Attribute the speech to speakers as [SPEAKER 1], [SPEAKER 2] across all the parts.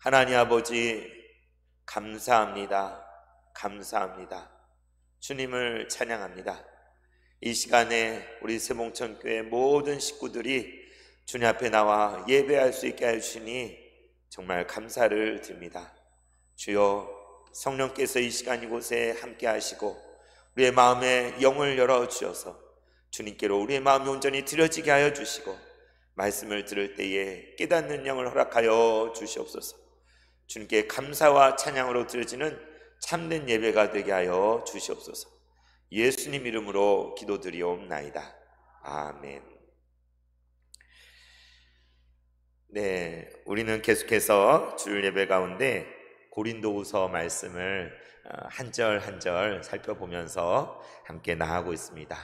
[SPEAKER 1] 하나님 아버지, 감사합니다. 감사합니다. 주님을 찬양합니다. 이 시간에 우리 세봉천교회 모든 식구들이 주님 앞에 나와 예배할 수 있게 해주시니 정말 감사를 드립니다. 주여, 성령께서 이 시간 이곳에 함께 하시고 우리의 마음에 영을 열어주셔서 주님께로 우리의 마음이 온전히 드려지게 하여 주시고 말씀을 들을 때에 깨닫는 영을 허락하여 주시옵소서. 주님께 감사와 찬양으로 드려지는 참된 예배가 되게 하여 주시옵소서. 예수님 이름으로 기도드리옵나이다. 아멘. 네, 우리는 계속해서 주일 예배 가운데 고린도후서 말씀을 한 절 한 절 살펴보면서 함께 나아가고 있습니다.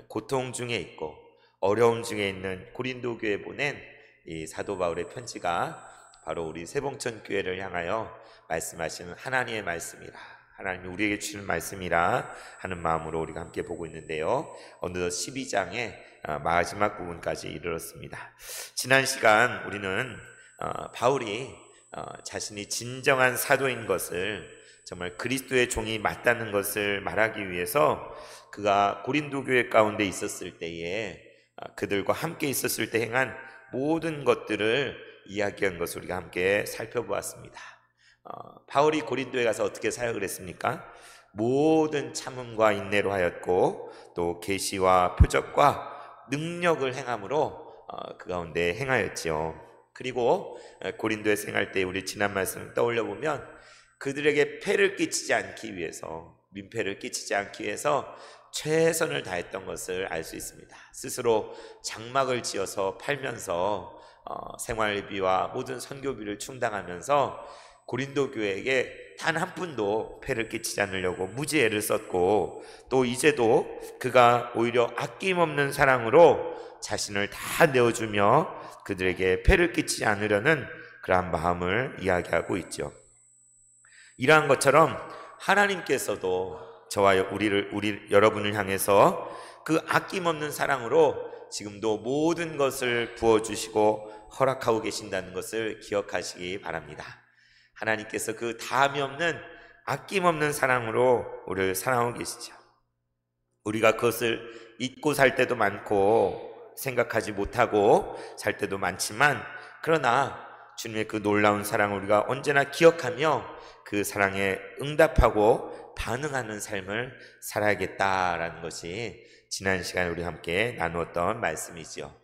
[SPEAKER 1] 고통 중에 있고 어려움 중에 있는 고린도 교회에 보낸 이 사도 바울의 편지가 바로 우리 세봉천 교회를 향하여 말씀하시는 하나님의 말씀이라, 하나님이 우리에게 주시는 말씀이라 하는 마음으로 우리가 함께 보고 있는데요, 어느덧 12장의 마지막 부분까지 이르렀습니다. 지난 시간 우리는 바울이 자신이 진정한 사도인 것을, 정말 그리스도의 종이 맞다는 것을 말하기 위해서 그가 고린도 교회 가운데 있었을 때에 그들과 함께 있었을 때 행한 모든 것들을 이야기한 것을 우리가 함께 살펴보았습니다. 바울이 고린도에 가서 어떻게 사역을 했습니까? 모든 참음과 인내로 하였고 또 계시와 표적과 능력을 행함으로 그 가운데 행하였지요. 그리고 고린도에서 행할 때 우리 지난 말씀을 떠올려 보면 그들에게 폐를 끼치지 않기 위해서, 민폐를 끼치지 않기 위해서 최선을 다했던 것을 알 수 있습니다. 스스로 장막을 지어서 팔면서 생활비와 모든 선교비를 충당하면서 고린도 교회에게 단 한 푼도 폐를 끼치지 않으려고 무지 애를 썼고, 또 이제도 그가 오히려 아낌없는 사랑으로 자신을 다 내어주며 그들에게 폐를 끼치지 않으려는 그러한 마음을 이야기하고 있죠. 이러한 것처럼 하나님께서도 저와 여러분을 향해서 그 아낌없는 사랑으로 지금도 모든 것을 부어주시고 허락하고 계신다는 것을 기억하시기 바랍니다. 하나님께서 그 다함이 없는 아낌없는 사랑으로 우리를 사랑하고 계시죠. 우리가 그것을 잊고 살 때도 많고 생각하지 못하고 살 때도 많지만, 그러나 주님의 그 놀라운 사랑을 우리가 언제나 기억하며 그 사랑에 응답하고 반응하는 삶을 살아야겠다라는 것이 지난 시간에 우리 함께 나누었던 말씀이지요.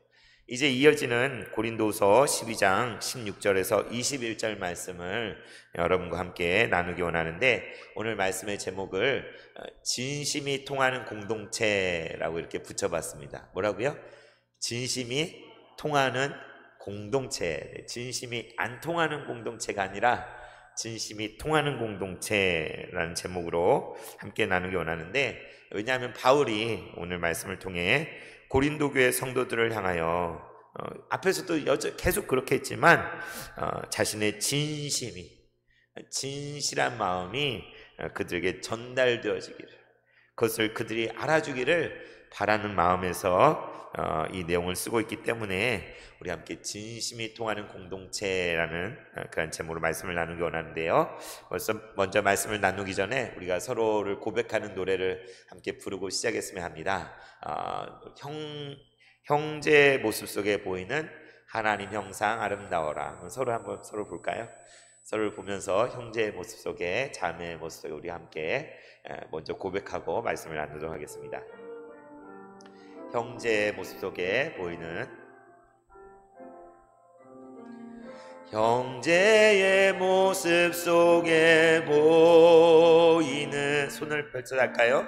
[SPEAKER 1] 이제 이어지는 고린도후서 12장 16절에서 21절 말씀을 여러분과 함께 나누기 원하는데, 오늘 말씀의 제목을 진심이 통하는 공동체라고 이렇게 붙여봤습니다. 뭐라고요? 진심이 통하는 공동체. 진심이 안 통하는 공동체가 아니라 진심이 통하는 공동체라는 제목으로 함께 나누기 원하는데, 왜냐하면 바울이 오늘 말씀을 통해 고린도 교회 성도들을 향하여 앞에서도 계속 그렇게 했지만 자신의 진실한 마음이 그들에게 전달되어지기를, 그것을 그들이 알아주기를 바라는 마음에서 이 내용을 쓰고 있기 때문에 우리 함께 진심이 통하는 공동체라는 그런 제목으로 말씀을 나누기 원하는데요, 먼저 말씀을 나누기 전에 우리가 서로를 고백하는 노래를 함께 부르고 시작했으면 합니다. 형제의 모습 속에 보이는 하나님 형상 아름다워라. 서로 볼까요? 서로를 보면서 형제의 모습 속에, 자매의 모습 속에 우리 함께 먼저 고백하고 말씀을 나누도록 하겠습니다. 형제의 모습 속에 보이는, 형제의 모습 속에 보이는, 손을 펼쳐 할까요?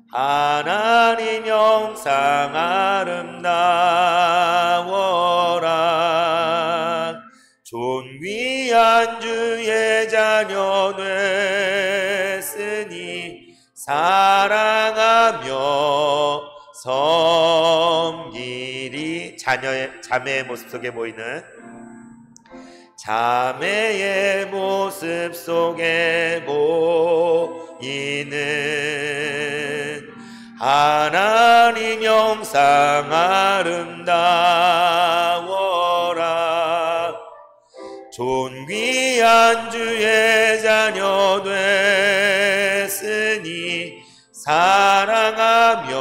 [SPEAKER 1] 하나님 형상 아름다워라. 존귀한 주의 자녀 됐으니 사랑하며 섬기리. 자매의 모습 속에 보이는, 자매의 모습 속에 보이는 하나님 형상 아름다워라. 존귀한 주의 자녀 됐으니 사랑하며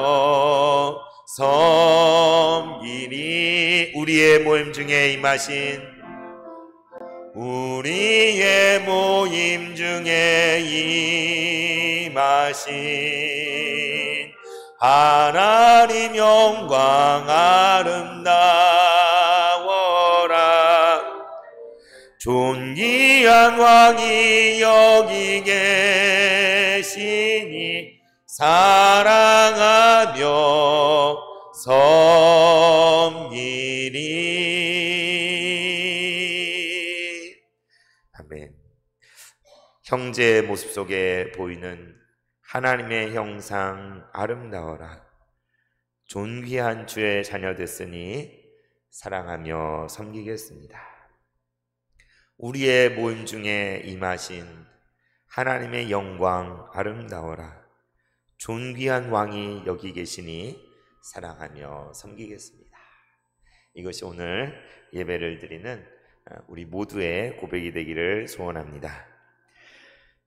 [SPEAKER 1] 섬기니. 우리의 모임 중에 임하신 하나님 영광 아름다워라. 존귀한 왕이 여기 계시니 사랑하며 섬기리. 아멘. 형제의 모습 속에 보이는 하나님의 형상 아름다워라. 존귀한 주의 자녀 됐으니 사랑하며 섬기겠습니다. 우리의 모임 중에 임하신 하나님의 영광 아름다워라. 존귀한 왕이 여기 계시니 사랑하며 섬기겠습니다. 이것이 오늘 예배를 드리는 우리 모두의 고백이 되기를 소원합니다.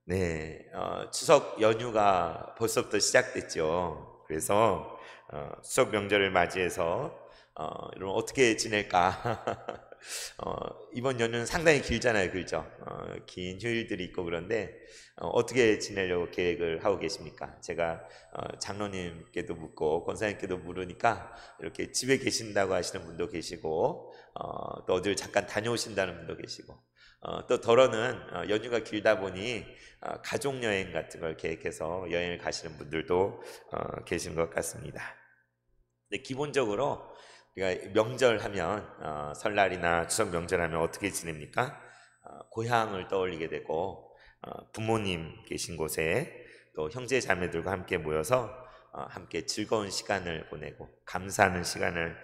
[SPEAKER 1] 네, 추석 연휴가 벌써부터 시작됐죠. 그래서 추석 명절을 맞이해서 여러분 어떻게 지낼까? 이번 연휴는 상당히 길잖아요, 그렇죠? 긴 휴일들이 있고 그런데 어떻게 지내려고 계획을 하고 계십니까? 제가 장로님께도 묻고 권사님께도 물으니까 이렇게 집에 계신다고 하시는 분도 계시고 또 어딜 잠깐 다녀오신다는 분도 계시고 또 덜어는 연휴가 길다 보니 가족여행 같은 걸 계획해서 여행을 가시는 분들도 계신 것 같습니다. 근데 기본적으로 우리가 명절하면 설날이나 추석 명절하면 어떻게 지냅니까? 고향을 떠올리게 되고 부모님 계신 곳에 또 형제 자매들과 함께 모여서 함께 즐거운 시간을 보내고 감사하는 시간을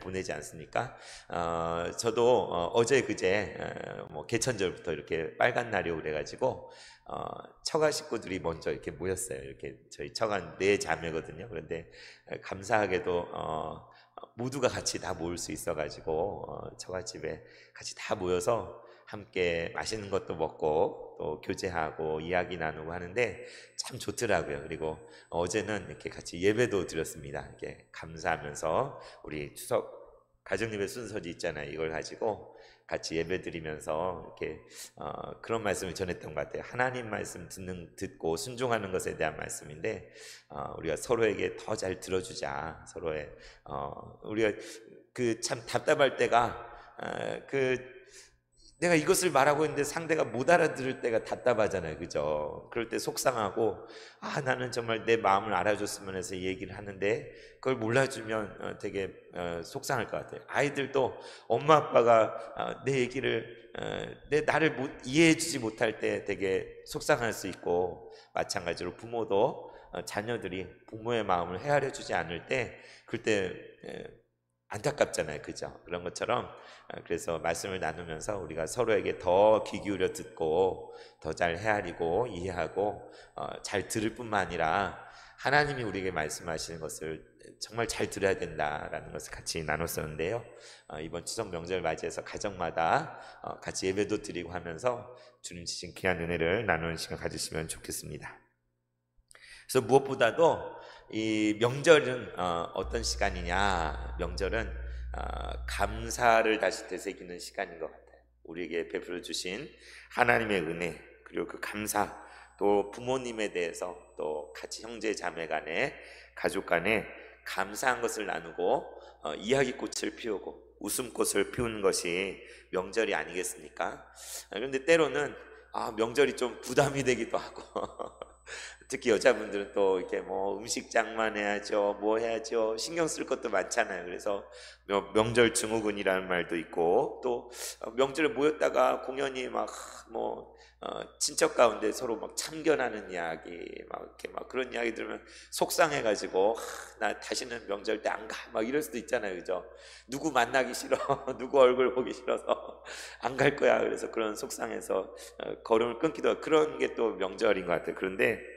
[SPEAKER 1] 보내지 않습니까? 저도 어제 그제 개천절부터 이렇게 빨간 날이 오래가지고 처가 식구들이 먼저 이렇게 모였어요. 이렇게 저희 처가 4자매거든요. 그런데 감사하게도 모두가 같이 다 모일 수 있어가지고 처갓집에 같이 다 모여서 함께 맛있는 것도 먹고 또 교제하고 이야기 나누고 하는데 참 좋더라고요. 그리고 어제는 이렇게 같이 예배도 드렸습니다. 이렇게 감사하면서 우리 추석 가정예배 순서지 있잖아요. 이걸 가지고 같이 예배 드리면서 이렇게 그런 말씀을 전했던 것 같아요. 하나님 말씀 듣고 순종하는 것에 대한 말씀인데 우리가 서로에게 더 잘 들어주자. 서로의 우리가 그 참 답답할 때가 내가 이것을 말하고 있는데 상대가 못 알아들을 때가 답답하잖아요, 그죠? 그럴 때 속상하고 나는 정말 내 마음을 알아줬으면 해서 얘기를 하는데 그걸 몰라주면 되게 속상할 것 같아요. 아이들도 엄마 아빠가 내 얘기를 나를 이해해주지 못할 때 되게 속상할 수 있고, 마찬가지로 부모도 자녀들이 부모의 마음을 헤아려주지 않을 때 그때 안타깝잖아요, 그죠? 그런 것처럼 그래서 말씀을 나누면서 우리가 서로에게 더 귀 기울여 듣고 더 잘 헤아리고 이해하고 잘 들을 뿐만 아니라 하나님이 우리에게 말씀하시는 것을 정말 잘 들어야 된다라는 것을 같이 나눴었는데요. 이번 추석 명절 맞이해서 가정마다 같이 예배도 드리고 하면서 주님 주신 귀한 은혜를 나누는 시간 가지시면 좋겠습니다. 그래서 무엇보다도 이 명절은 어떤 시간이냐? 명절은 감사를 다시 되새기는 시간인 것 같아요. 우리에게 베풀어 주신 하나님의 은혜, 그리고 그 감사, 또 부모님에 대해서 또 같이 형제 자매 간에 가족 간에 감사한 것을 나누고 이야기꽃을 피우고 웃음꽃을 피우는 것이 명절이 아니겠습니까? 그런데 때로는 명절이 좀 부담이 되기도 하고 특히 여자분들은 또 이렇게 음식장만 해야죠, 뭐 해야죠, 신경 쓸 것도 많잖아요. 그래서 명절 증후군이라는 말도 있고, 또 명절에 모였다가 공연이 친척 가운데 서로 참견하는 이야기, 이렇게 그런 이야기 들으면 속상해가지고 나 다시는 명절 때 안 가, 이럴 수도 있잖아요, 그죠? 누구 만나기 싫어, 누구 얼굴 보기 싫어서 안 갈 거야. 그래서 그런 속상해서 걸음을 끊기도 하고, 그런 게 또 명절인 것 같아요. 그런데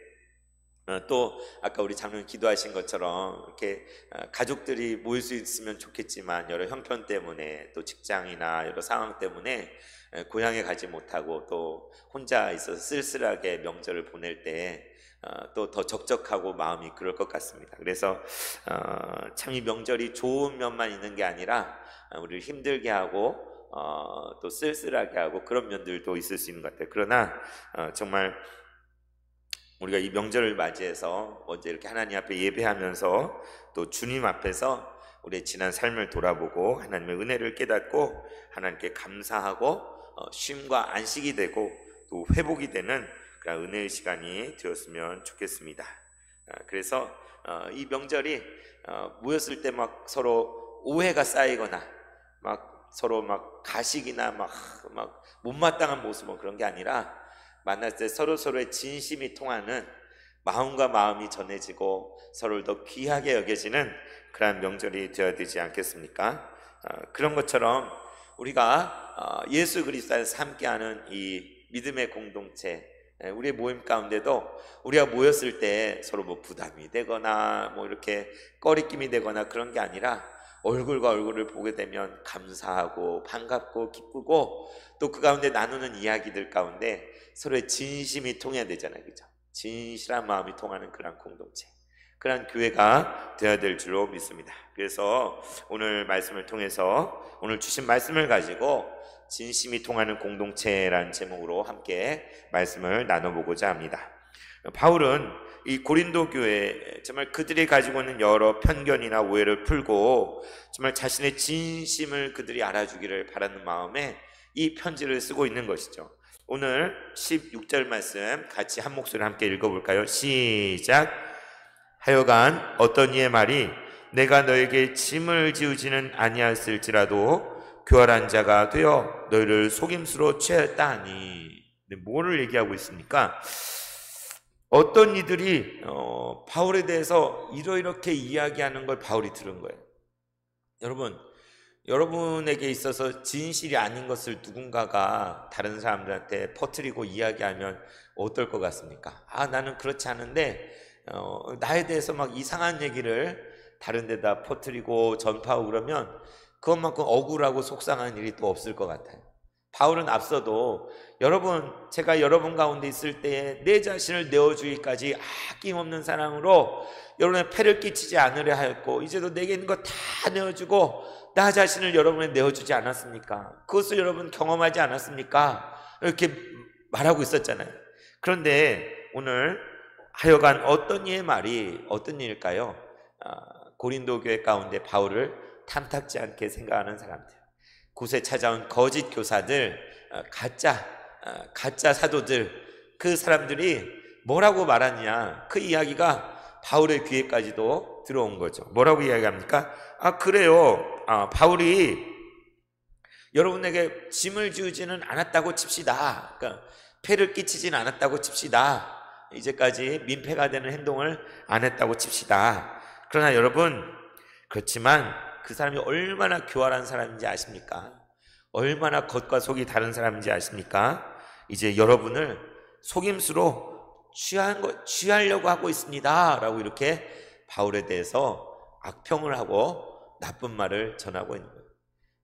[SPEAKER 1] 또 아까 우리 장로님 기도하신 것처럼 이렇게 가족들이 모일 수 있으면 좋겠지만 여러 형편 때문에 또 직장이나 여러 상황 때문에 고향에 가지 못하고 또 혼자 있어서 쓸쓸하게 명절을 보낼 때 또 더 적적하고 마음이 그럴 것 같습니다. 그래서 참 이 명절이 좋은 면만 있는 게 아니라 우리를 힘들게 하고 또 쓸쓸하게 하고 그런 면들도 있을 수 있는 것 같아요. 그러나 정말 우리가 이 명절을 맞이해서 먼저 이렇게 하나님 앞에 예배하면서 또 주님 앞에서 우리의 지난 삶을 돌아보고 하나님의 은혜를 깨닫고 하나님께 감사하고 쉼과 안식이 되고 또 회복이 되는 그런 은혜의 시간이 되었으면 좋겠습니다. 그래서 이 명절이 모였을 때 막 서로 오해가 쌓이거나 막 서로 막 가식이나 막 못마땅한 모습은 그런 게 아니라 만났을 때 서로의 진심이 통하는 마음과 마음이 전해지고 서로를 더 귀하게 여겨지는 그런 명절이 되어야 되지 않겠습니까? 그런 것처럼 우리가 예수 그리스도 안에서 함께하는 이 믿음의 공동체, 우리의 모임 가운데도 우리가 모였을 때 서로 뭐 부담이 되거나 뭐 이렇게 꺼리낌이 되거나 그런 게 아니라 얼굴과 얼굴을 보게 되면 감사하고 반갑고 기쁘고 또 그 가운데 나누는 이야기들 가운데 서로의 진심이 통해야 되잖아요, 그죠? 진실한 마음이 통하는 그런 공동체, 그런 교회가 되어야 될 줄로 믿습니다. 그래서 오늘 말씀을 통해서 오늘 주신 말씀을 가지고 진심이 통하는 공동체라는 제목으로 함께 말씀을 나눠보고자 합니다. 바울은 이 고린도 교회 정말 그들이 가지고 있는 여러 편견이나 오해를 풀고 정말 자신의 진심을 그들이 알아주기를 바라는 마음에 이 편지를 쓰고 있는 것이죠. 오늘 16절 말씀 같이 한 목소리 함께 읽어볼까요? 시작. 하여간 어떤 이의 말이 내가 너에게 짐을 지우지는 아니하였을지라도 교활한 자가 되어 너희를 속임수로 취하였다 하니. 뭐를 얘기하고 있습니까? 어떤 이들이 바울에 대해서 이렇게 이야기하는 걸 바울이 들은 거예요. 여러분에게 있어서 진실이 아닌 것을 누군가가 다른 사람들한테 퍼뜨리고 이야기하면 어떨 것 같습니까? 나는 그렇지 않은데 나에 대해서 막 이상한 얘기를 다른 데다 퍼뜨리고 전파하고 그러면 그것만큼 억울하고 속상한 일이 또 없을 것 같아요. 바울은 앞서도 제가 여러분 가운데 있을 때에 내 자신을 내어주기까지 아낌없는 사랑으로 여러분의 폐를 끼치지 않으려 하였고 이제도 내게 있는 거 다 내어주고 나 자신을 여러분에 내어주지 않았습니까? 그것을 여러분 경험하지 않았습니까? 이렇게 말하고 있었잖아요. 그런데 오늘 하여간 어떤 이의 말이 어떤 일일까요? 고린도 교회 가운데 바울을 탐탁지 않게 생각하는 사람들, 곳에 찾아온 거짓 교사들, 가짜 사도들, 그 사람들이 뭐라고 말하냐, 그 이야기가 바울의 귀에까지도 들어온 거죠. 뭐라고 이야기합니까? 그래요. 바울이 여러분에게 짐을 지우지는 않았다고 칩시다. 그러니까 폐를 끼치진 않았다고 칩시다. 이제까지 민폐가 되는 행동을 안 했다고 칩시다. 그러나 여러분, 그렇지만 그 사람이 얼마나 교활한 사람인지 아십니까? 얼마나 겉과 속이 다른 사람인지 아십니까? 이제 여러분을 속임수로 취하려고 하고 있습니다 라고 이렇게 바울에 대해서 악평을 하고 나쁜 말을 전하고 있는 거예요.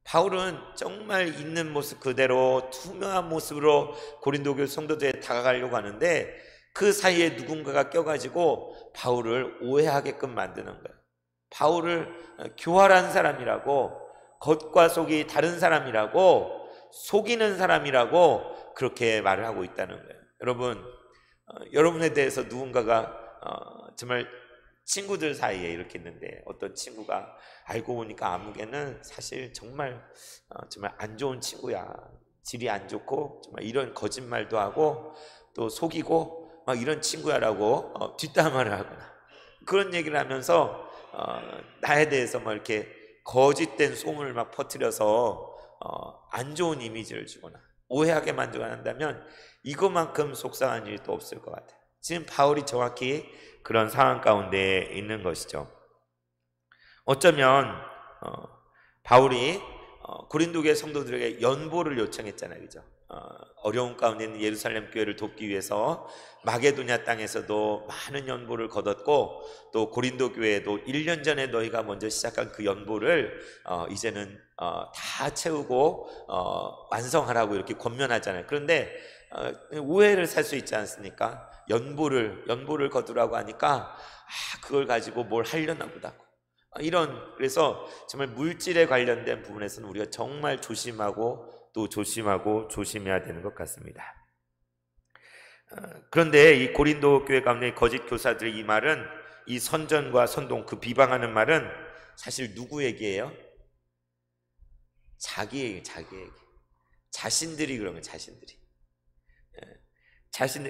[SPEAKER 1] 바울은 정말 있는 모습 그대로 투명한 모습으로 고린도 교회 성도들에 다가가려고 하는데 그 사이에 누군가가 껴가지고 바울을 오해하게끔 만드는 거예요. 바울을 교활한 사람이라고, 겉과 속이 다른 사람이라고, 속이는 사람이라고 그렇게 말을 하고 있다는 거예요. 여러분에 대해서 누군가가 정말 친구들 사이에 이렇게 있는데 어떤 친구가 알고 보니까 아무개는 사실 정말 안 좋은 친구야, 질이 안 좋고 정말 이런 거짓말도 하고 또 속이고 막 이런 친구야라고 뒷담화를 하거나 그런 얘기를 하면서 나에 대해서 막 이렇게 거짓된 소문을 막 퍼뜨려서 안 좋은 이미지를 주거나 오해하게 만들거나 한다면 이것만큼 속상한 일이 또 없을 것 같아요. 지금 바울이 정확히 그런 상황 가운데 있는 것이죠. 어쩌면 바울이 고린도 교회 성도들에게 연보를 요청했잖아요, 그죠? 어려운 가운데 있는 예루살렘 교회를 돕기 위해서 마게도냐 땅에서도 많은 연보를 거뒀고, 또 고린도 교회도 1년 전에 너희가 먼저 시작한 그 연보를 이제는 다 채우고 완성하라고 이렇게 권면하잖아요. 그런데 오해를 살 수 있지 않습니까? 연보를 거두라고 하니까 그걸 가지고 뭘 하려나 보다. 그래서 정말 물질에 관련된 부분에서는 우리가 정말 조심하고 또 조심해야 되는 것 같습니다. 그런데 이 고린도 교회 가운데 거짓 교사들의 이 말은, 이 선전과 선동, 그 비방하는 말은 사실 누구 얘기예요? 자기 얘기. 자신들이 그런 거예요.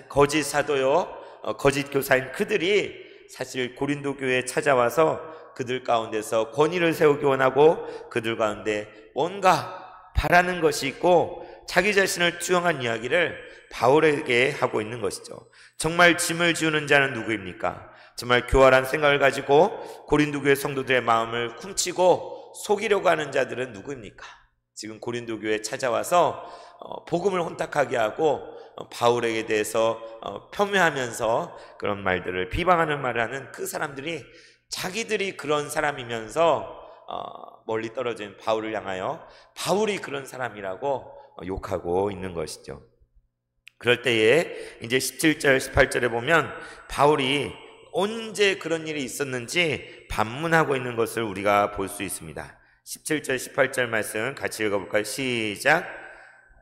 [SPEAKER 1] 거짓 사도요, 거짓 교사인 그들이 사실 고린도 교회에 찾아와서 그들 가운데서 권위를 세우기 원하고, 그들 가운데 뭔가 바라는 것이 있고 자기 자신을 투영한 이야기를 바울에게 하고 있는 것이죠. 정말 짐을 지우는 자는 누구입니까? 정말 교활한 생각을 가지고 고린도 교회 성도들의 마음을 훔치고 속이려고 하는 자들은 누구입니까? 지금 고린도 교회에 찾아와서 복음을 혼탁하게 하고 바울에게 대해서 폄훼하면서 그런 말들을, 비방하는 말을 하는 그 사람들이 자기들이 그런 사람이면서 멀리 떨어진 바울을 향하여 바울이 그런 사람이라고 욕하고 있는 것이죠. 그럴 때에 이제 17절 18절에 보면 바울이 언제 그런 일이 있었는지 반문하고 있는 것을 우리가 볼 수 있습니다. 17절 18절 말씀 같이 읽어볼까요? 시작.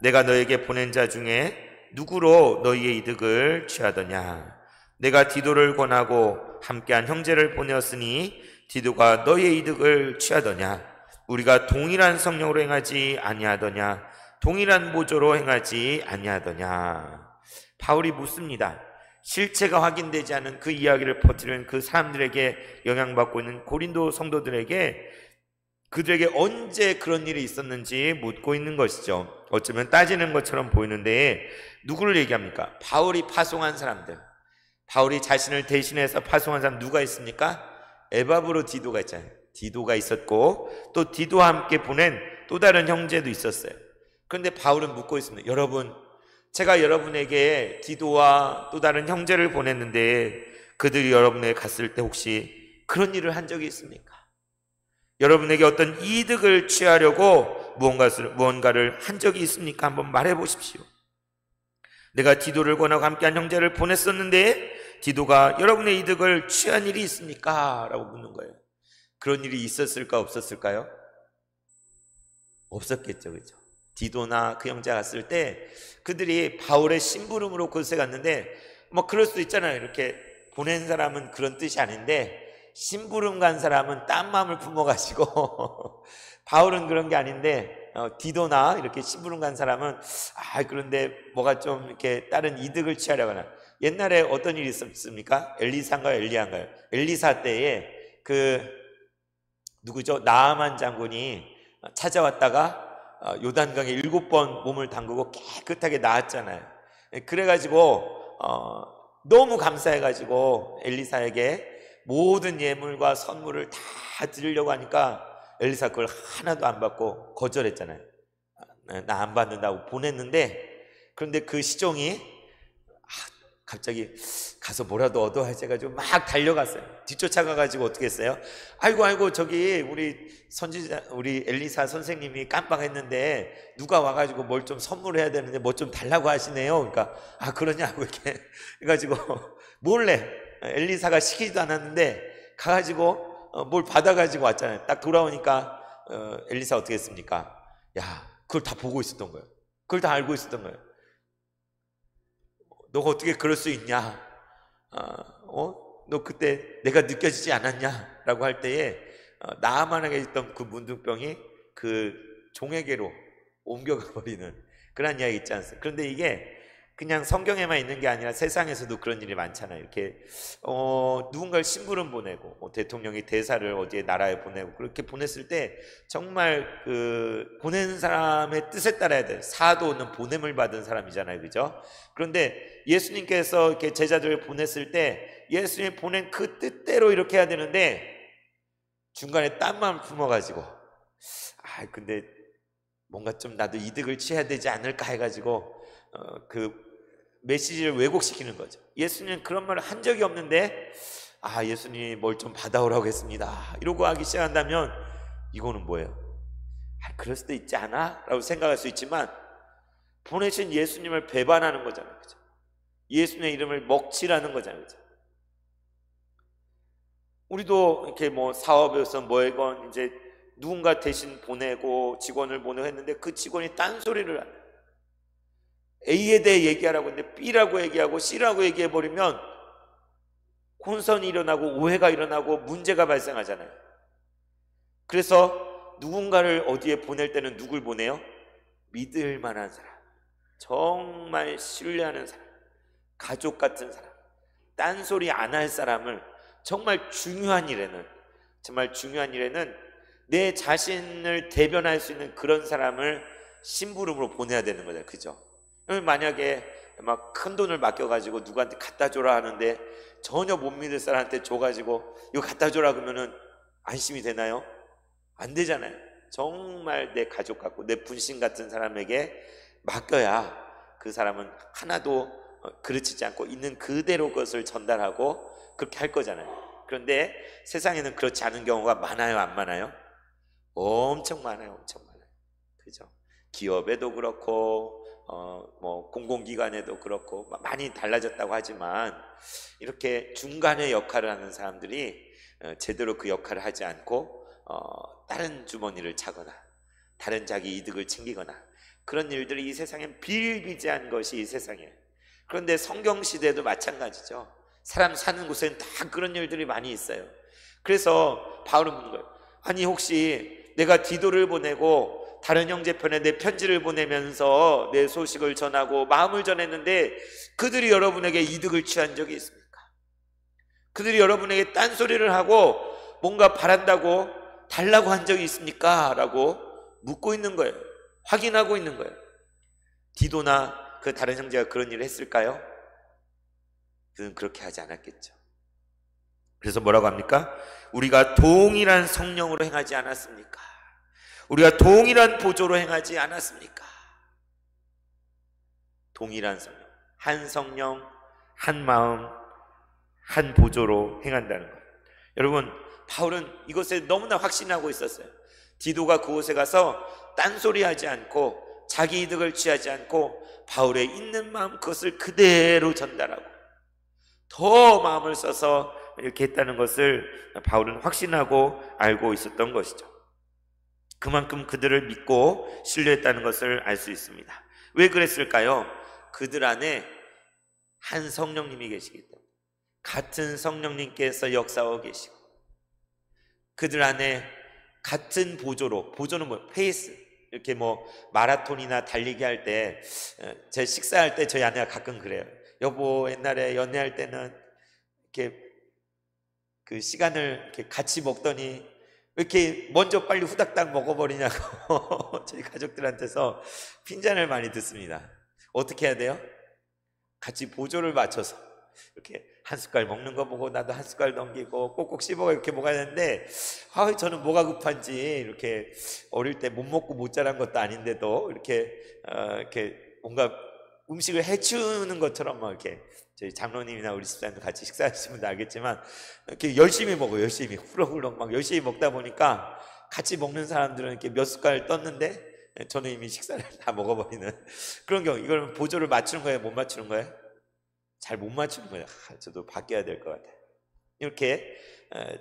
[SPEAKER 1] 내가 너에게 보낸 자 중에 누구로 너희의 이득을 취하더냐? 내가 디도를 권하고 함께한 형제를 보내었으니 디도가 너희의 이득을 취하더냐? 우리가 동일한 성령으로 행하지 아니하더냐? 동일한 모조로 행하지 아니하더냐? 바울이 묻습니다. 실체가 확인되지 않은 그 이야기를 퍼뜨리는 그 사람들에게 영향받고 있는 고린도 성도들에게, 그들에게 언제 그런 일이 있었는지 묻고 있는 것이죠. 어쩌면 따지는 것처럼 보이는데 누구를 얘기합니까? 바울이 파송한 사람들, 바울이 자신을 대신해서 파송한 사람 누가 있습니까? 에바브로 디도가 있잖아요. 디도가 있었고 또 디도와 함께 보낸 또 다른 형제도 있었어요. 그런데 바울은 묻고 있습니다. 여러분, 제가 여러분에게 디도와 또 다른 형제를 보냈는데 그들이 여러분에게 갔을 때 혹시 그런 일을 한 적이 있습니까? 여러분에게 어떤 이득을 취하려고 무언가를 한 적이 있습니까? 한번 말해 보십시오. 내가 디도를 권하고 함께한 형제를 보냈었는데 디도가 여러분의 이득을 취한 일이 있습니까? 라고 묻는 거예요. 그런 일이 있었을까 없었을까요? 없었겠죠. 그렇죠? 디도나 그 형제가 갔을 때 그들이 바울의 심부름으로 그곳에 갔는데, 뭐 그럴 수도 있잖아요. 이렇게 보낸 사람은 그런 뜻이 아닌데 심부름 간 사람은 딴 마음을 품어가지고 바울은 그런 게 아닌데 디도나 이렇게 심부름 간 사람은 그런데 뭐가 좀 이렇게 다른 이득을 취하려고 하나. 옛날에 어떤 일이 있었습니까? 엘리사인가요? 엘리야인가요? 엘리사 때에 누구죠? 나아만 장군이 찾아왔다가 요단강에 7번 몸을 담그고 깨끗하게 나았잖아요. 그래가지고 너무 감사해가지고 엘리사에게 모든 예물과 선물을 다 드리려고 하니까 엘리사 그걸 하나도 안 받고 거절했잖아요. 나 안 받는다고 보냈는데, 그런데 그 시종이 갑자기 가서 뭐라도 얻어야지 해가지고 막 달려갔어요. 뒤쫓아가가지고 어떻게 했어요? 아이고 저기 우리 엘리사 선생님이 깜빡했는데 누가 와가지고 뭘 좀 선물해야 되는데 뭐 좀 달라고 하시네요. 그러니까 그러냐고 이렇게 해가지고 몰래, 엘리사가 시키지도 않았는데 가가지고 뭘 받아가지고 왔잖아요. 딱 돌아오니까 엘리사 어떻게 했습니까? 그걸 다 보고 있었던 거예요. 그걸 다 알고 있었던 거예요. 너가 어떻게 그럴 수 있냐? 너 그때 내가 느껴지지 않았냐? 라고 할 때에 나아만에게 있던 그 문둥병이 그 종에게로 옮겨가 버리는 그런 이야기 있지 않습니까? 그런데 이게 그냥 성경에만 있는 게 아니라 세상에서도 그런 일이 많잖아요. 이렇게 누군가를 심부름 보내고 대통령이 대사를 어디에 나라에 보내고 그렇게 보냈을 때 정말 그 보낸 사람의 뜻에 따라야 돼. 사도는 보냄을 받은 사람이잖아요, 그죠? 그런데 예수님께서 이렇게 제자들을 보냈을 때 예수님이 보낸 그 뜻대로 이렇게 해야 되는데 중간에 딴 마음 품어가지고 근데 뭔가 좀 나도 이득을 취해야 되지 않을까 해가지고 그 메시지를 왜곡시키는 거죠. 예수님은 그런 말을 한 적이 없는데 예수님이 뭘 좀 받아오라고 했습니다 이러고 하기 시작한다면 이거는 뭐예요? 그럴 수도 있지 않아? 라고 생각할 수 있지만 보내신 예수님을 배반하는 거잖아요. 그죠? 예수님의 이름을 먹칠하는 거잖아요. 그죠? 우리도 이렇게 뭐 사업에서 뭐건 이제 누군가 대신 보내고 직원을 보내고 했는데 그 직원이 딴소리를 하네. A에 대해 얘기하라고 했는데 B라고 얘기하고 C라고 얘기해버리면 혼선이 일어나고 오해가 일어나고 문제가 발생하잖아요. 그래서 누군가를 어디에 보낼 때는 누굴 보내요? 믿을 만한 사람, 정말 신뢰하는 사람, 가족 같은 사람, 딴소리 안 할 사람을 정말 중요한 일에는 내 자신을 대변할 수 있는 그런 사람을 심부름으로 보내야 되는 거죠. 그죠? 만약에 막 큰 돈을 맡겨가지고 누구한테 갖다 줘라 하는데 전혀 못 믿을 사람한테 줘가지고 이거 갖다 줘라 그러면은 안심이 되나요? 안 되잖아요. 정말 내 가족 같고 내 분신 같은 사람에게 맡겨야 그 사람은 하나도 그르치지 않고 있는 그대로 그것을 전달하고 그렇게 할 거잖아요. 그런데 세상에는 그렇지 않은 경우가 많아요, 안 많아요? 엄청 많아요, 엄청 많아요. 그죠? 기업에도 그렇고 뭐 공공기관에도 그렇고 많이 달라졌다고 하지만 이렇게 중간의 역할을 하는 사람들이 제대로 그 역할을 하지 않고 다른 주머니를 차거나 다른 자기 이득을 챙기거나 그런 일들이 이 세상엔 비일비재한 것이 이 세상에. 그런데 성경 시대도 마찬가지죠. 사람 사는 곳에는 다 그런 일들이 많이 있어요. 그래서 바울은 묻는 거예요. 아니 혹시 내가 디도를 보내고 다른 형제편에 내 편지를 보내면서 내 소식을 전하고 마음을 전했는데 그들이 여러분에게 이득을 취한 적이 있습니까? 그들이 여러분에게 딴소리를 하고 뭔가 바란다고 달라고 한 적이 있습니까? 라고 묻고 있는 거예요. 확인하고 있는 거예요. 디도나 그 다른 형제가 그런 일을 했을까요? 그는 그렇게 하지 않았겠죠. 그래서 뭐라고 합니까? 우리가 동일한 성령으로 행하지 않았습니까? 우리가 동일한 보조로 행하지 않았습니까? 동일한 성령, 한 성령, 한 마음, 한 보조로 행한다는 것. 여러분, 바울은 이것에 너무나 확신하고 있었어요. 디도가 그곳에 가서 딴소리하지 않고 자기 이득을 취하지 않고 바울의 있는 마음 그것을 그대로 전달하고 더 마음을 써서 이렇게 했다는 것을 바울은 확신하고 알고 있었던 것이죠. 그만큼 그들을 믿고 신뢰했다는 것을 알 수 있습니다. 왜 그랬을까요? 그들 안에 한 성령님이 계시기 때문에, 같은 성령님께서 역사하고 계시고 그들 안에 같은 보조로, 보조는 뭐 페이스, 이렇게 뭐 마라톤이나 달리기 할 때 제 식사할 때 저희 아내가 가끔 그래요. 여보, 옛날에 연애할 때는 이렇게 그 시간을 이렇게 같이 먹더니 왜 이렇게 먼저 빨리 후닥닥 먹어버리냐고 저희 가족들한테서 핀잔을 많이 듣습니다. 어떻게 해야 돼요? 같이 보조를 맞춰서 이렇게 한 숟갈 먹는 거 보고 나도 한 숟갈 넘기고 꼭꼭 씹어 이렇게 먹어야 되는데 저는 뭐가 급한지 이렇게 어릴 때 못 먹고 못 자란 것도 아닌데도 이렇게 뭔가 음식을 해치우는 것처럼 막 이렇게 저희 장로님이나 우리 집사님도 같이 식사하시면 알겠지만 이렇게 열심히 먹어요. 열심히 후럭후럭 막 열심히 먹다 보니까 같이 먹는 사람들은 이렇게 몇 숟갈 떴는데 저는 이미 식사를 다 먹어버리는 그런 경우. 이걸 보조를 맞추는 거예요? 못 맞추는 거예요? 잘 못 맞추는 거예요. 저도 바뀌어야 될 것 같아요. 이렇게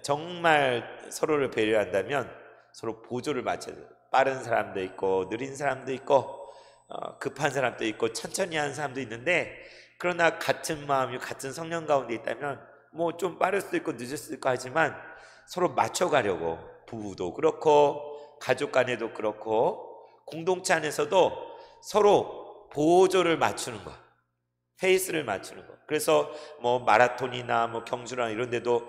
[SPEAKER 1] 정말 서로를 배려한다면 서로 보조를 맞춰야 돼요. 빠른 사람도 있고 느린 사람도 있고 급한 사람도 있고 천천히 하는 사람도 있는데, 그러나 같은 마음이 같은 성령 가운데 있다면 뭐 좀 빠를 수도 있고 늦을 수도 있고 하지만 서로 맞춰가려고, 부부도 그렇고 가족 간에도 그렇고 공동체 안에서도 서로 보조를 맞추는 것, 페이스를 맞추는 것. 그래서 뭐 마라톤이나 뭐 경주나 이런 데도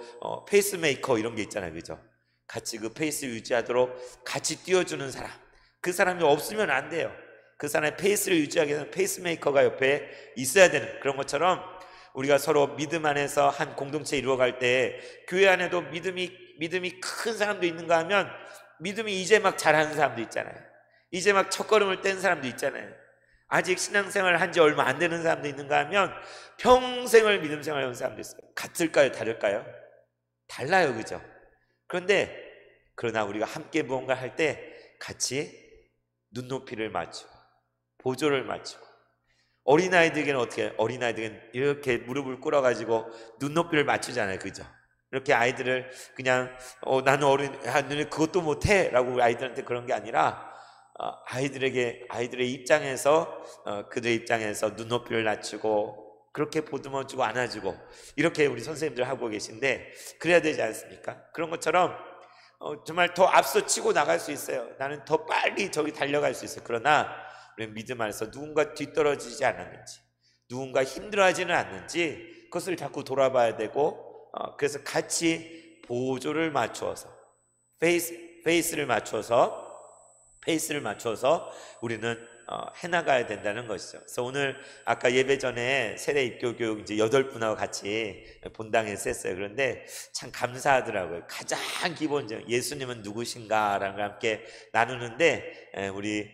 [SPEAKER 1] 페이스메이커 이런 게 있잖아요. 그죠? 같이 그 페이스 유지하도록 같이 뛰어주는 사람, 그 사람이 없으면 안 돼요. 그 사람의 페이스를 유지하기 위해서는 페이스메이커가 옆에 있어야 되는 그런 것처럼, 우리가 서로 믿음 안에서 한 공동체 이루어갈 때 교회 안에도 믿음이 큰 사람도 있는가 하면 믿음이 이제 막 잘하는 사람도 있잖아요. 이제 막 첫걸음을 뗀 사람도 있잖아요. 아직 신앙생활을 한 지 얼마 안 되는 사람도 있는가 하면 평생을 믿음 생활을 한 사람도 있어요. 같을까요? 다를까요? 달라요. 그죠? 그러나 우리가 함께 무언가 할 때 같이 눈높이를 맞추고 보조를 맞추고, 어린아이들에게는 어떻게 해요? 어린아이들에게는 이렇게 무릎을 꿇어가지고 눈높이를 맞추잖아요. 그죠? 이렇게 아이들을 그냥 나는 너네 그것도 못해 라고 아이들한테 그런 게 아니라 아이들의 입장에서 그들의 입장에서 눈높이를 낮추고 그렇게 보듬어주고 안아주고, 이렇게 우리 선생님들 하고 계신데 그래야 되지 않습니까? 그런 것처럼 정말 더 앞서 치고 나갈 수 있어요. 나는 더 빨리 저기 달려갈 수 있어요. 그러나 우리 믿음 안에서 누군가 뒤떨어지지 않았는지, 누군가 힘들어하지는 않는지 그것을 자꾸 돌아봐야 되고, 그래서 같이 보조를 맞추어서 페이스를 맞추어서 우리는 해나가야 된다는 것이죠. 그래서 오늘 아까 예배 전에 세례 입교 교육 이제 8분하고 같이 본당에서 했어요. 그런데 참 감사하더라고요. 가장 기본적 예수님은 누구신가라는 걸 함께 나누는데, 우리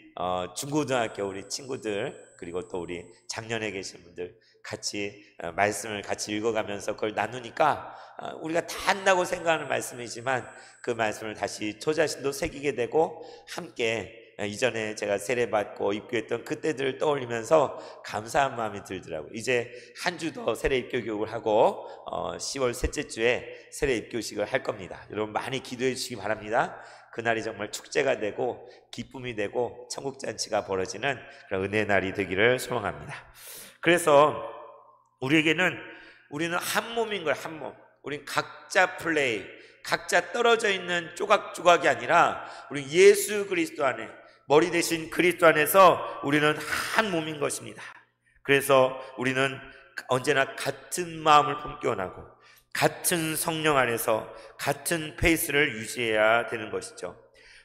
[SPEAKER 1] 중고등학교 우리 친구들, 그리고 또 우리 작년에 계신 분들 같이 말씀을 같이 읽어가면서 그걸 나누니까 우리가 다 안다고 생각하는 말씀이지만 그 말씀을 다시 저 자신도 새기게 되고, 함께 이전에 제가 세례받고 입교했던 그때들을 떠올리면서 감사한 마음이 들더라고요. 이제 한 주 더 세례 입교 교육을 하고 10월 셋째 주에 세례 입교식을 할 겁니다. 여러분 많이 기도해 주시기 바랍니다. 그날이 정말 축제가 되고 기쁨이 되고 천국잔치가 벌어지는 그런 은혜의 날이 되기를 소망합니다. 그래서 우리는 한 몸인 거예요. 한 몸. 우린 각자 플레이, 각자 떨어져 있는 조각조각이 아니라 우리 예수 그리스도 안에, 머리 대신 그리스도 안에서 우리는 한 몸인 것입니다. 그래서 우리는 언제나 같은 마음을 품겨나고 같은 성령 안에서 같은 페이스를 유지해야 되는 것이죠.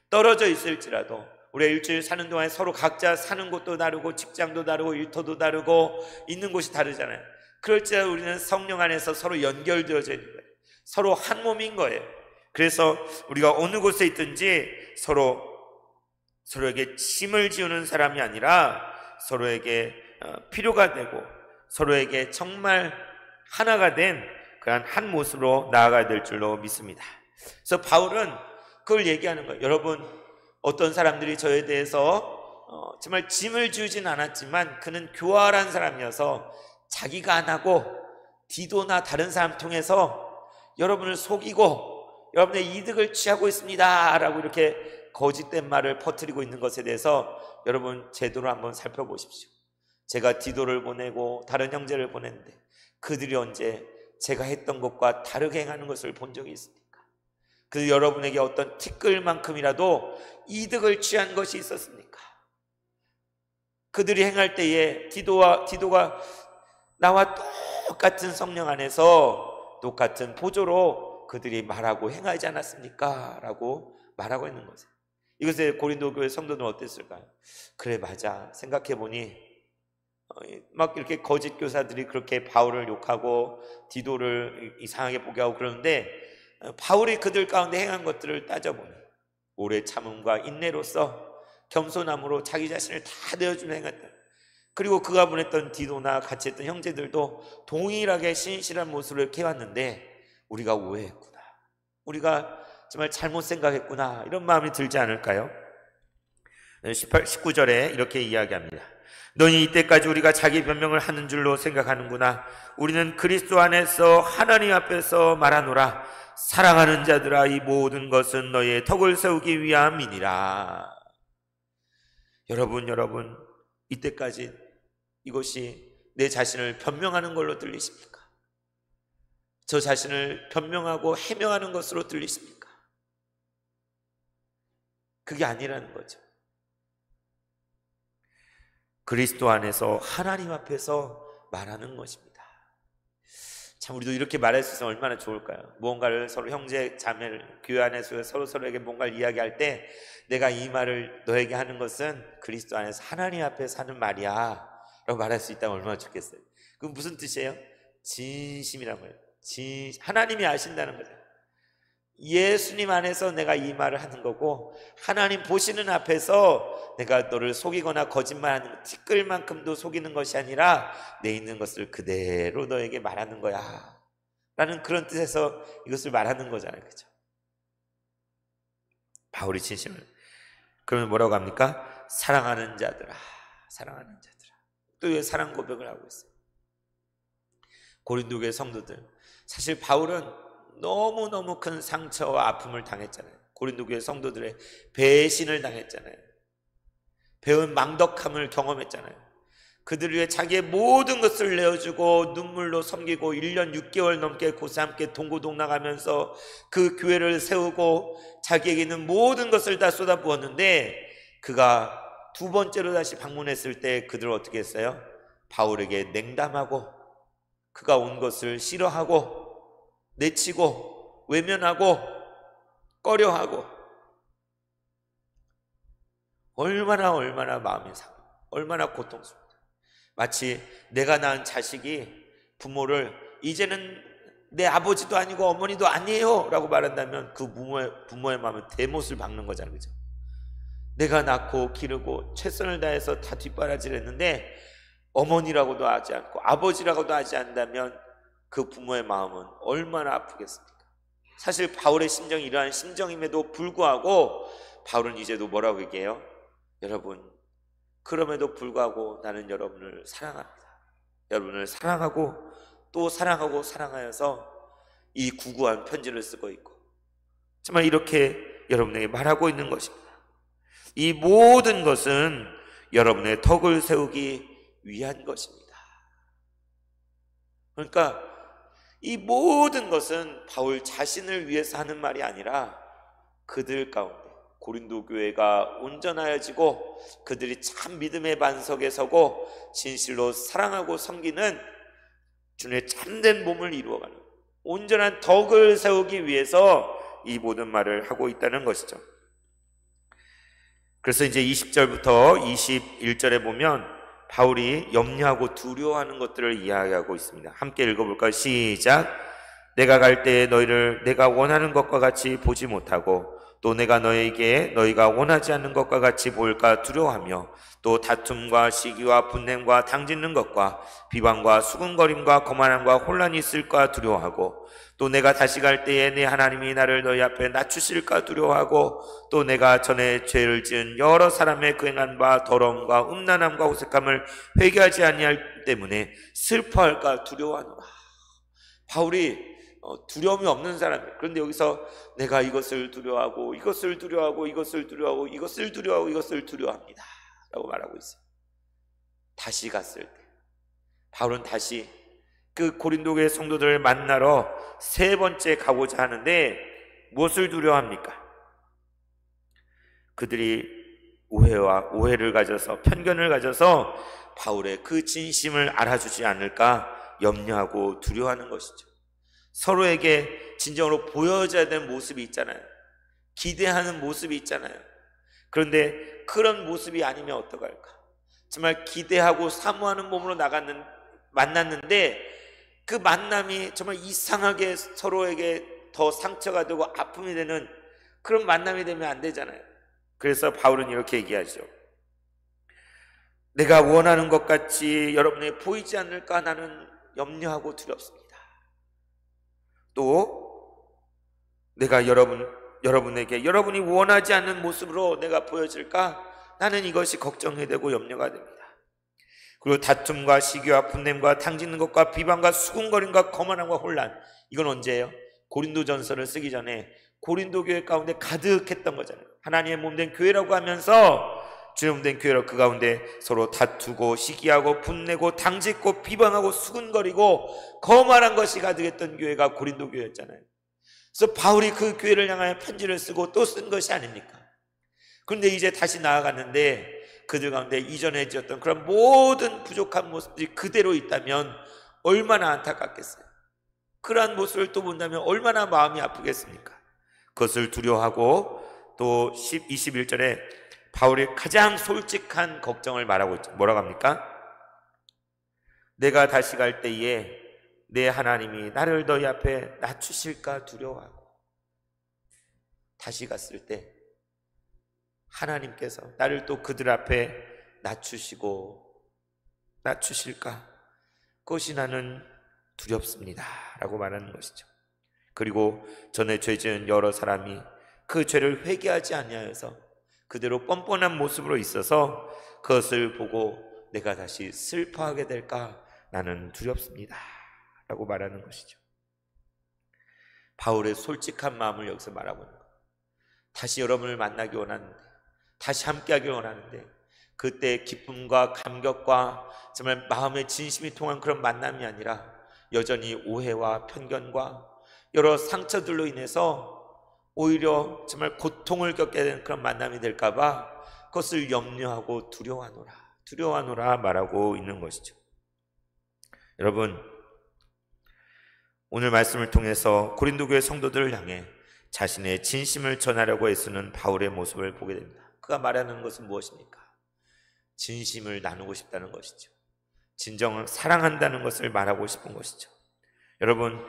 [SPEAKER 1] 떨어져 있을지라도 우리가 일주일 사는 동안에 서로 각자 사는 곳도 다르고 직장도 다르고 일터도 다르고 있는 곳이 다르잖아요. 그럴지라도 우리는 성령 안에서 서로 연결되어져 있는 거예요. 서로 한 몸인 거예요. 그래서 우리가 어느 곳에 있든지 서로에게 짐을 지우는 사람이 아니라 서로에게 필요가 되고 서로에게 정말 하나가 된 그런 한 모습으로 나아가야 될 줄로 믿습니다. 그래서 바울은 그걸 얘기하는 거예요. 여러분, 어떤 사람들이 저에 대해서 정말 짐을 지우진 않았지만 그는 교활한 사람이어서 자기가 안 하고 디도나 다른 사람 통해서 여러분을 속이고 여러분의 이득을 취하고 있습니다 라고 이렇게 거짓된 말을 퍼뜨리고 있는 것에 대해서 여러분 제대로 한번 살펴보십시오. 제가 디도를 보내고 다른 형제를 보냈는데 그들이 언제 제가 했던 것과 다르게 행하는 것을 본 적이 있습니까? 그 여러분에게 어떤 티끌만큼이라도 이득을 취한 것이 있었습니까? 그들이 행할 때에 디도가 나와 똑같은 성령 안에서 똑같은 보조로 그들이 말하고 행하지 않았습니까? 라고 말하고 있는 거죠. 이것에 고린도 교회 성도는 어땠을까요? 그래, 맞아. 생각해보니 막 이렇게 거짓 교사들이 그렇게 바울을 욕하고 디도를 이상하게 보게 하고 그러는데, 바울이 그들 가운데 행한 것들을 따져보니 오래 참음과 인내로서 겸손함으로 자기 자신을 다 내어주는 행했다. 그리고 그가 보냈던 디도나 같이 했던 형제들도 동일하게 신실한 모습을 이렇게 해왔는데 우리가 오해했구나, 우리가 정말 잘못 생각했구나, 이런 마음이 들지 않을까요? 19절에 이렇게 이야기합니다. 너희 이때까지 우리가 자기 변명을 하는 줄로 생각하는구나. 우리는 그리스도 안에서 하나님 앞에서 말하노라. 사랑하는 자들아, 이 모든 것은 너희의 덕을 세우기 위함이니라. 여러분, 이때까지 이것이 내 자신을 변명하는 걸로 들리십니까? 저 자신을 변명하고 해명하는 것으로 들리십니까? 그게 아니라는 거죠. 그리스도 안에서 하나님 앞에서 말하는 것입니다. 참, 우리도 이렇게 말할 수 있으면 얼마나 좋을까요? 무언가를 서로 형제 자매를 교회 안에서 서로에게 뭔가를 이야기할 때 내가 이 말을 너에게 하는 것은 그리스도 안에서 하나님 앞에서 하는 말이야 라고 말할 수 있다면 얼마나 좋겠어요. 그건 무슨 뜻이에요? 진심이란 말이에요. 하나님이 아신다는 거죠. 예수님 안에서 내가 이 말을 하는 거고, 하나님 보시는 앞에서 내가 너를 속이거나 거짓말하는 티끌 만큼도 속이는 것이 아니라 내 있는 것을 그대로 너에게 말하는 거야 라는 그런 뜻에서 이것을 말하는 거잖아요. 그죠? 바울이 진심을, 그러면 뭐라고 합니까? 사랑하는 자들아, 사랑하는 자들아. 또 왜 사랑 고백을 하고 있어요? 고린도 교회 성도들, 사실 바울은 너무너무 큰 상처와 아픔을 당했잖아요. 고린도 교회 성도들의 배신을 당했잖아요. 배운 망덕함을 경험했잖아요. 그들 위해 자기의 모든 것을 내어주고 눈물로 섬기고 1년 6개월 넘게 고사 함께 동고동락하면서 그 교회를 세우고 자기에게 있는 모든 것을 다 쏟아부었는데, 그가 두 번째로 다시 방문했을 때 그들을 어떻게 했어요? 바울에게 냉담하고 그가 온 것을 싫어하고 내치고 외면하고 꺼려하고, 얼마나 마음이 상해, 얼마나 고통스럽다. 마치 내가 낳은 자식이 부모를 이제는 내 아버지도 아니고 어머니도 아니에요 라고 말한다면 그 부모의 마음은 대못을 박는 거잖아요. 그죠? 내가 낳고 기르고 최선을 다해서 다 뒷바라지를 했는데 어머니라고도 하지 않고 아버지라고도 하지 않는다면 그 부모의 마음은 얼마나 아프겠습니까? 사실 바울의 심정이 이러한 심정임에도 불구하고 바울은 이제도 뭐라고 얘기해요? 여러분, 그럼에도 불구하고 나는 여러분을 사랑합니다. 여러분을 사랑하고 또 사랑하고 사랑하여서 이 구구한 편지를 쓰고 있고, 정말 이렇게 여러분에게 말하고 있는 것입니다. 이 모든 것은 여러분의 덕을 세우기 위한 것입니다. 그러니까 이 모든 것은 바울 자신을 위해서 하는 말이 아니라 그들 가운데 고린도 교회가 온전하여지고 그들이 참 믿음의 반석에 서고 진실로 사랑하고 섬기는 주님의 참된 몸을 이루어가는 온전한 덕을 세우기 위해서 이 모든 말을 하고 있다는 것이죠. 그래서 이제 20절부터 21절에 보면 바울이 염려하고 두려워하는 것들을 이야기하고 있습니다. 함께 읽어볼까요? 시작. 내가 갈 때에 너희를 내가 원하는 것과 같이 보지 못하고 또 내가 너에게 너희가 원하지 않는 것과 같이 보일까 두려워하며 또 다툼과 시기와 분냄과 당짓는 것과 비방과 수군거림과 거만함과 혼란이 있을까 두려워하고 또 내가 다시 갈 때에 내 하나님이 나를 너희 앞에 낮추실까 두려워하고 또 내가 전에 죄를 지은 여러 사람의 그 행한 바 더러움과 음란함과 호색함을 회개하지 아니할 때문에 슬퍼할까 두려워하노라. 바울이 두려움이 없는 사람이에요. 그런데 여기서 내가 이것을 두려워하고 이것을 두려워하고 이것을 두려워하고 이것을 두려워하고 이것을 두려워합니다 라고 말하고 있어요. 다시 갔을 때 바울은 다시 그 고린도 교회 성도들을 만나러 세 번째 가고자 하는데 무엇을 두려워합니까? 그들이 오해를 가져서 편견을 가져서 바울의 그 진심을 알아주지 않을까 염려하고 두려워하는 것이죠. 서로에게 진정으로 보여줘야 되는 모습이 있잖아요. 기대하는 모습이 있잖아요. 그런데 그런 모습이 아니면 어떡할까? 정말 기대하고 사모하는 몸으로 만났는데 그 만남이 정말 이상하게 서로에게 더 상처가 되고 아픔이 되는 그런 만남이 되면 안 되잖아요. 그래서 바울은 이렇게 얘기하죠. 내가 원하는 것 같이 여러분에게 보이지 않을까 나는 염려하고 두렵습니다. 또 내가 여러분에게 여러분이 원하지 않는 모습으로 내가 보여질까 나는 이것이 걱정이 되고 염려가 됩니다. 그리고 다툼과 시기와 분냄과 당짓는 것과 비방과 수군거림과 거만함과 혼란, 이건 언제예요? 고린도전서를 쓰기 전에 고린도 교회 가운데 가득했던 거잖아요. 하나님의 몸된 교회라고 하면서 주의 몸된 교회로 그 가운데 서로 다투고 시기하고 분내고 당짓고 비방하고 수군거리고 거만한 것이 가득했던 교회가 고린도 교회였잖아요. 그래서 바울이 그 교회를 향하여 편지를 쓰고 또 쓴 것이 아닙니까? 그런데 이제 다시 나아갔는데 그들 가운데 이전에 지었던 그런 모든 부족한 모습들이 그대로 있다면 얼마나 안타깝겠어요. 그러한 모습을 또 본다면 얼마나 마음이 아프겠습니까? 그것을 두려워하고 또 21절에 바울이 가장 솔직한 걱정을 말하고 있죠. 뭐라고 합니까? 내가 다시 갈 때에 내 하나님이 나를 너희 앞에 낮추실까 두려워하고, 다시 갔을 때 하나님께서 나를 또 그들 앞에 낮추실까? 그것이 나는 두렵습니다 라고 말하는 것이죠. 그리고 전에 죄 지은 여러 사람이 그 죄를 회개하지 아니하여서 그대로 뻔뻔한 모습으로 있어서 그것을 보고 내가 다시 슬퍼하게 될까? 나는 두렵습니다 라고 말하는 것이죠. 바울의 솔직한 마음을 여기서 말하고 있는 거예요. 다시 여러분을 만나기 원하는데, 다시 함께하기 원하는데, 그때 기쁨과 감격과 정말 마음의 진심이 통한 그런 만남이 아니라 여전히 오해와 편견과 여러 상처들로 인해서 오히려 정말 고통을 겪게 되는 그런 만남이 될까 봐 그것을 염려하고 두려워하노라 말하고 있는 것이죠. 여러분, 오늘 말씀을 통해서 고린도 교회 성도들을 향해 자신의 진심을 전하려고 애쓰는 바울의 모습을 보게 됩니다. 그가 말하는 것은 무엇입니까? 진심을 나누고 싶다는 것이죠. 진정 사랑한다는 것을 말하고 싶은 것이죠. 여러분,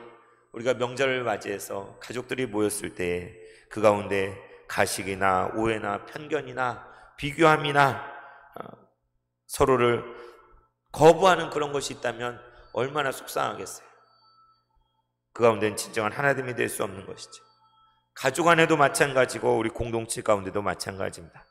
[SPEAKER 1] 우리가 명절을 맞이해서 가족들이 모였을 때 그 가운데 가식이나 오해나 편견이나 비교함이나 서로를 거부하는 그런 것이 있다면 얼마나 속상하겠어요. 그 가운데는 진정한 하나됨이 될 수 없는 것이죠. 가족 안에도 마찬가지고 우리 공동체 가운데도 마찬가지입니다.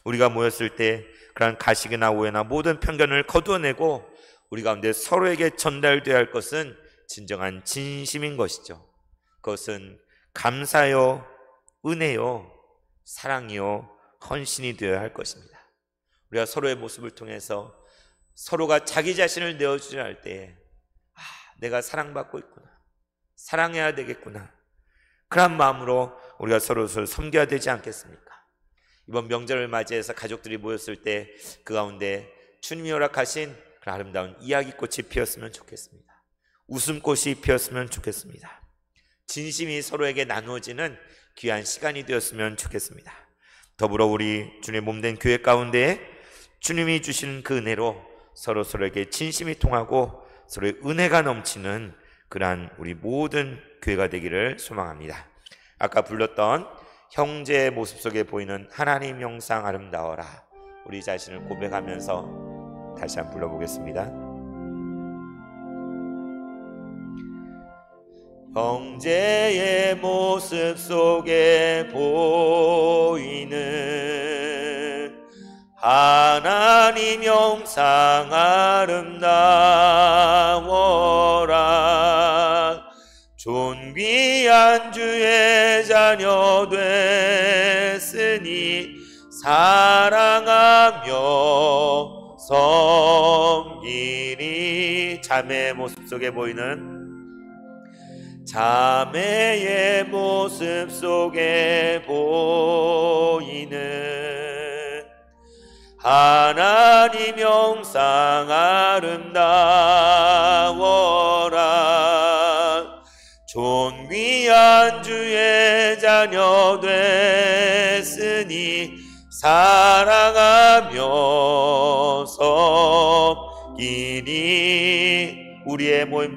[SPEAKER 1] 우리가 모였을 때 그런 가식이나 오해나 모든 편견을 거두어내고 우리 가운데 서로에게 전달되어야 할 것은 진정한 진심인 것이죠. 그것은 감사요, 은혜요, 사랑이요, 헌신이 되어야 할 것입니다. 우리가 서로의 모습을 통해서 서로가 자기 자신을 내어주려 할 때 내가 사랑받고 있구나, 사랑해야 되겠구나, 그런 마음으로 우리가 서로를 섬겨야 되지 않겠습니까? 이번 명절을 맞이해서 가족들이 모였을 때 그 가운데 주님이 허락하신 그 아름다운 이야기꽃이 피었으면 좋겠습니다. 웃음꽃이 피었으면 좋겠습니다. 진심이 서로에게 나누어지는 귀한 시간이 되었으면 좋겠습니다. 더불어 우리 주님의 몸된 교회 가운데 주님이 주시는 그 은혜로 서로에게 진심이 통하고 서로의 은혜가 넘치는 그러한 우리 모든 교회가 되기를 소망합니다. 아까 불렀던 형제의 모습 속에 보이는 하나님 형상 아름다워라, 우리 자신을 고백하면서 다시 한번 불러보겠습니다. 형제의 모습 속에 보이는 하나님 형상 아름다워라, 존귀한 주의 자녀 됐으니 사랑하며 섬기리. 자매의 모습 속에 보이는 자매의 모습 속에 보이는 하나님 형상 아름다워라, 존귀한 주의 자녀 됐으니 사랑하며 섬기니. 우리의 모임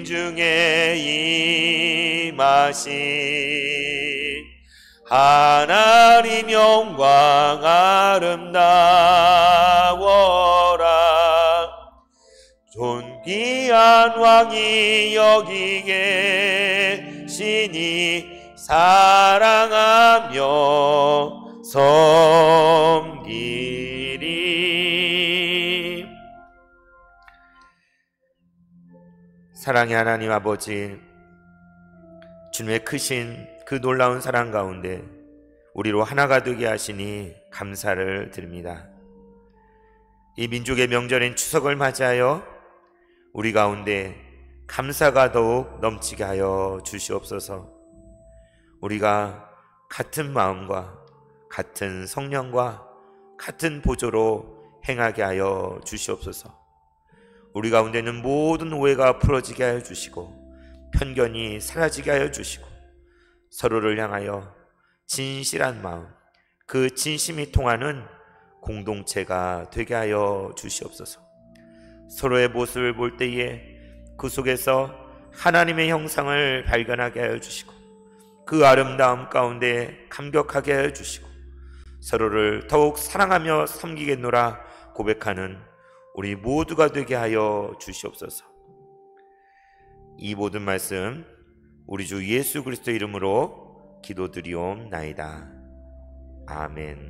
[SPEAKER 1] 중에 임하신 하나님 영광 아름다워라, 존귀한 왕이 여기 계시니 사랑하며 섬기리. 사랑의 하나님 아버지, 주님의 크신 그 놀라운 사랑 가운데 우리로 하나가 되게 하시니 감사를 드립니다. 이 민족의 명절인 추석을 맞이하여 우리 가운데 감사가 더욱 넘치게 하여 주시옵소서. 우리가 같은 마음과 같은 성령과 같은 보조로 행하게 하여 주시옵소서. 우리 가운데는 모든 오해가 풀어지게 하여 주시고 편견이 사라지게 하여 주시고 서로를 향하여 진실한 마음, 그 진심이 통하는 공동체가 되게 하여 주시옵소서. 서로의 모습을 볼 때에 그 속에서 하나님의 형상을 발견하게 하여 주시고 그 아름다움 가운데 감격하게 하여 주시고 서로를 더욱 사랑하며 섬기겠노라 고백하는 우리 모두가 되게 하여 주시옵소서. 이 모든 말씀 우리 주 예수 그리스도 이름으로 기도드리옵나이다. 아멘.